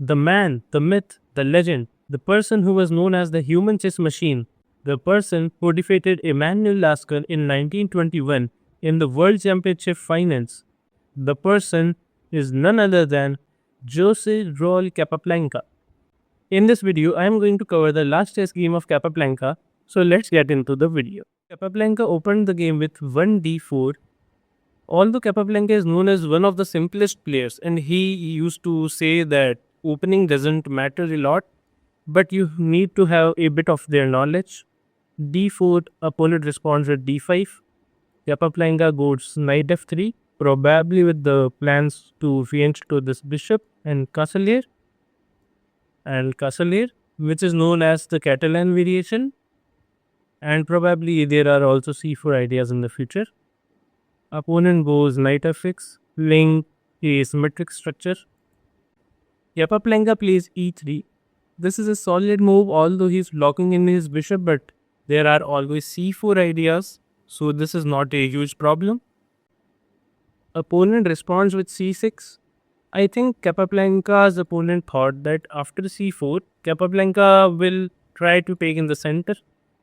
The man, the myth, the legend, the person who was known as the human chess machine, the person who defeated Emmanuel Lasker in 1921 in the World Championship finals. The person is none other than Jose Rol Capablanca. In this video, I am going to cover the last chess game of Capablanca, so let's get into the video. Capablanca opened the game with 1d4. Although Capablanca is known as one of the simplest players, and he used to say that opening doesn't matter a lot, but you need to have a bit of their knowledge. d4, opponent responds with d5. Capablanca goes knight f3, probably with the plans to feint to this bishop and castle here, which is known as the Catalan variation, and probably there are also c4 ideas in the future. Opponent goes knight f6, playing a symmetric structure. Capablanca plays e3. This is a solid move, although he's blocking in his bishop, but there are always c4 ideas, so this is not a huge problem. Opponent responds with c6. I think Capablanca's opponent thought that after c4, Capablanca will try to take in the center.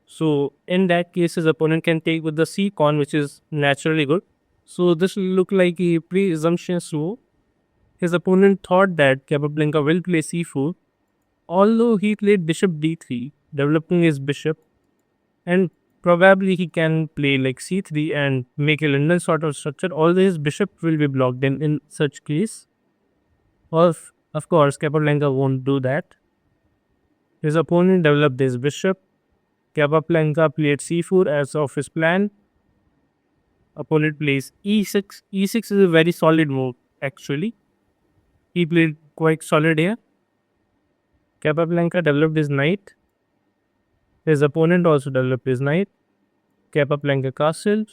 So in that case, his opponent can take with the c pawn, which is naturally good. So this will look like a presumptuous move. His opponent thought that Capablanca will play c4, although he played bishop d3, developing his bishop, and probably he can play like c3 and make a London sort of structure, although his bishop will be blocked in such case. Of course, Capablanca won't do that. His opponent developed his bishop. Capablanca played c4 as of his plan. Opponent plays e6. e6 is a very solid move, actually. He played quite solid here. Capablanca developed his knight. His opponent also developed his knight. Capablanca castled.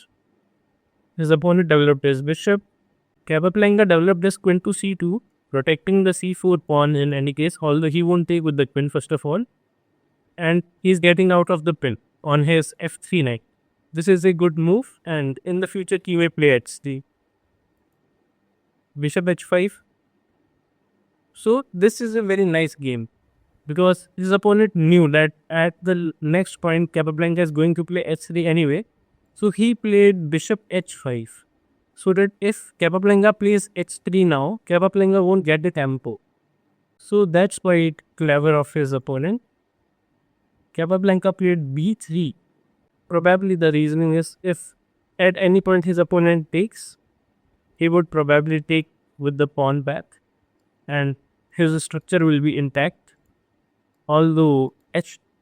His opponent developed his bishop. Capablanca developed his queen to c2, protecting the c4 pawn in any case, although he won't take with the queen first of all. And he's getting out of the pin on his f3 knight. This is a good move, and in the future he may play h3. Bishop h5. So this is a very nice game, because his opponent knew that at the next point Capablanca is going to play h3 anyway. So he played bishop h5, so that if Capablanca plays h3 now, Capablanca won't get the tempo. So that's quite clever of his opponent. Capablanca played b3. Probably the reasoning is if at any point his opponent takes, he would probably take with the pawn back and his structure will be intact. Although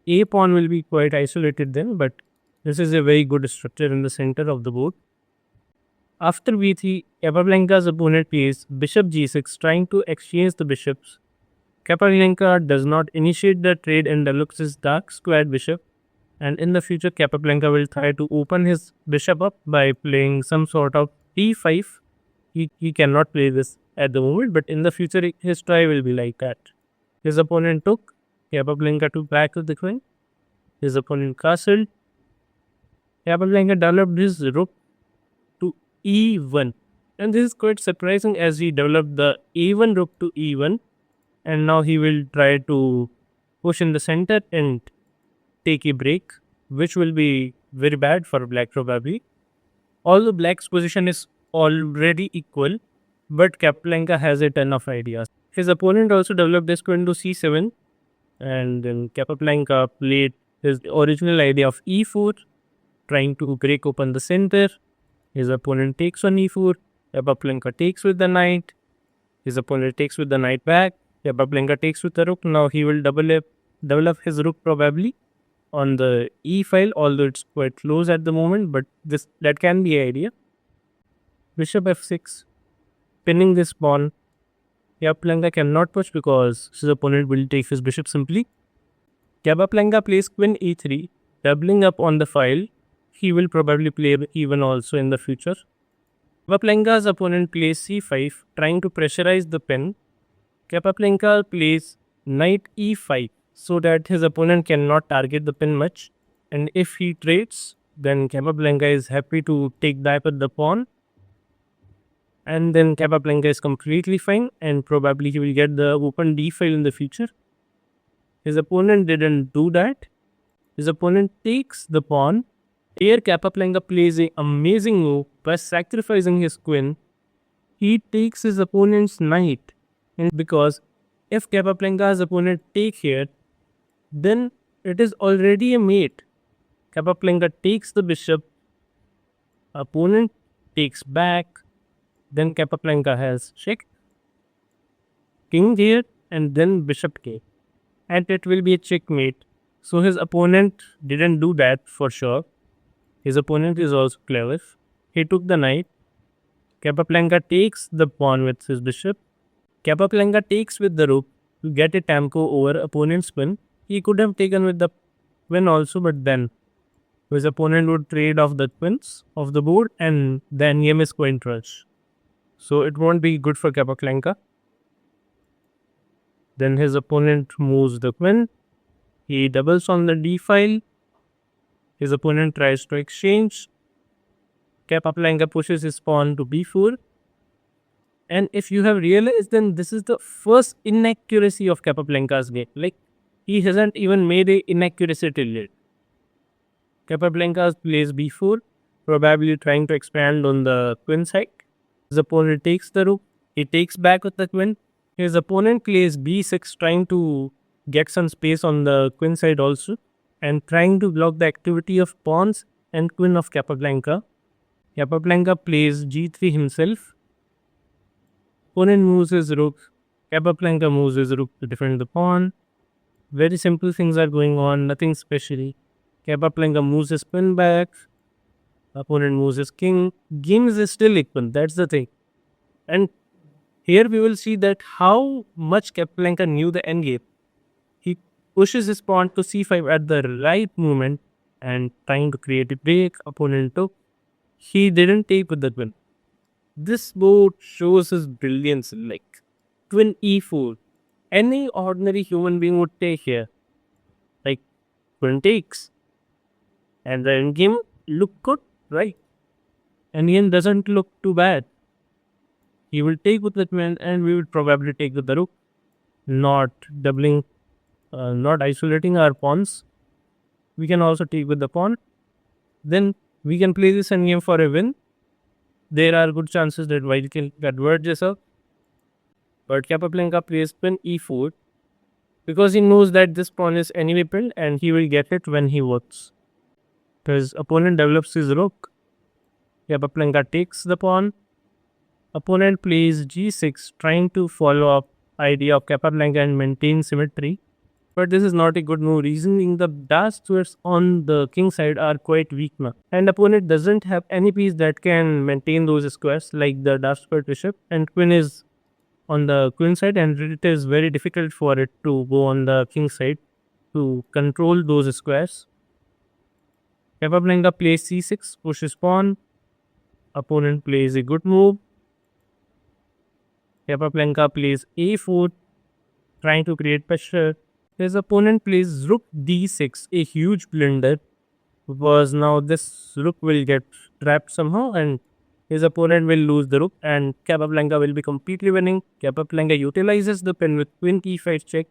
a pawn will be quite isolated then, but this is a very good structure in the center of the board. After b3, Capablanca's opponent plays bishop g6, trying to exchange the bishops. Capablanca does not initiate the trade and develops his dark squared bishop, and in the future Capablanca will try to open his bishop up by playing some sort of e5. He cannot play this at the moment, but in the future his try will be like that. His opponent took, Capablanca took back with the queen. His opponent castled. Capablanca developed his rook to e1, and this is quite surprising as he developed the a1 rook to e1, and now he will try to push in the center and take a break, which will be very bad for black probably. Although black's position is already equal, but Capablanca has a ton of ideas. His opponent also developed this queen to c7, and then Capablanca played his original idea of e4, trying to break open the center. His opponent takes on e4. Capablanca takes with the knight. His opponent takes with the knight back. Capablanca takes with the rook. Now he will develop his rook probably on the e file, although it's quite close at the moment, but that can be an idea. Bishop f6, pinning this pawn. Capablanca cannot push because his opponent will take his bishop simply. Capablanca plays queen e3, doubling up on the file. He will probably play even also in the future. Capablanca's opponent plays c5, trying to pressurize the pin. Capablanca plays knight e5, so that his opponent cannot target the pin much, and if he trades, then Capablanca is happy to take back with the pawn. And then Capablanca is completely fine, and probably he will get the open d file in the future. His opponent didn't do that. His opponent takes the pawn. Here Capablanca plays a amazing move by sacrificing his queen. He takes his opponent's knight, and because if Capablanca's opponent take here, then it is already a mate. Capablanca takes the bishop, opponent takes back, then Capablanca has check, king here, and then bishop k. And it will be a checkmate. So his opponent didn't do that for sure. His opponent is also clever. He took the knight. Capablanca takes the pawn with his bishop. Capablanca takes with the rook to get a tempo over opponent's queen. He could have taken with the queen also, but then his opponent would trade off the queens of the board and then game is queen rush. So it won't be good for Capablanca. Then his opponent moves the queen. He doubles on the d file. His opponent tries to exchange. Capablanca pushes his pawn to b4. And if you have realized, then this is the first inaccuracy of Capablanca's game. Like, he hasn't even made a inaccuracy till yet. Capablanca plays b4, probably trying to expand on the queen side. His opponent takes the rook. He takes back with the queen. His opponent plays b6, trying to get some space on the queen side also, and trying to block the activity of pawns and queen of Capablanca. Capablanca plays g3 himself. Opponent moves his rook. Capablanca moves his rook to defend the pawn. Very simple things are going on, nothing special. Capablanca moves his queen back. Opponent moves his king. Game is still equal, that's the thing. And here we will see that how much Capablanca knew the endgame. He pushes his pawn to c5 at the right moment and trying to create a break. Opponent took. He didn't take with the queen. This board shows his brilliance, like queen e4. Any ordinary human being would take here. Like queen takes. And the endgame look good, right? Endgame doesn't look too bad. He will take with the queen and we will probably take with the rook. Not doubling, not isolating our pawns. We can also take with the pawn. Then we can play this endgame for a win. There are good chances that white can convert this up. But Capablanca plays queen e4 because he knows that this pawn is anyway pinned and he will get it when he works. His opponent develops his rook. Capablanca takes the pawn. Opponent plays g6, trying to follow up idea of Capablanca and maintain symmetry. But this is not a good move, reasoning the dash squares on the king side are quite weak now. And opponent doesn't have any piece that can maintain those squares like the dash square bishop, and queen is on the queen side and it is very difficult for it to go on the king side to control those squares. Capablanca plays c6, pushes pawn. Opponent plays a good move. Capablanca plays a4, trying to create pressure. His opponent plays rook d6, a huge blunder, because now this rook will get trapped somehow and his opponent will lose the rook and Capablanca will be completely winning. Capablanca utilizes the pin with queen e5 check.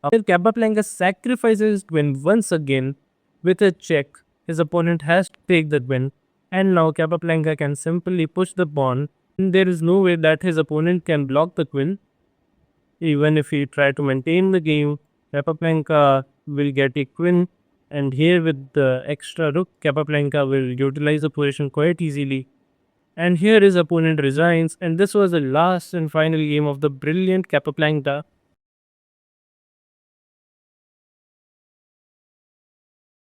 After Capablanca sacrifices queen once again with a check, his opponent has to take the queen, and now Capablanca can simply push the pawn. There is no way that his opponent can block the queen. Even if he try to maintain the game, Capablanca will get a queen, and here with the extra rook, Capablanca will utilize the position quite easily. And here his opponent resigns, and this was the last and final game of the brilliant Capablanca.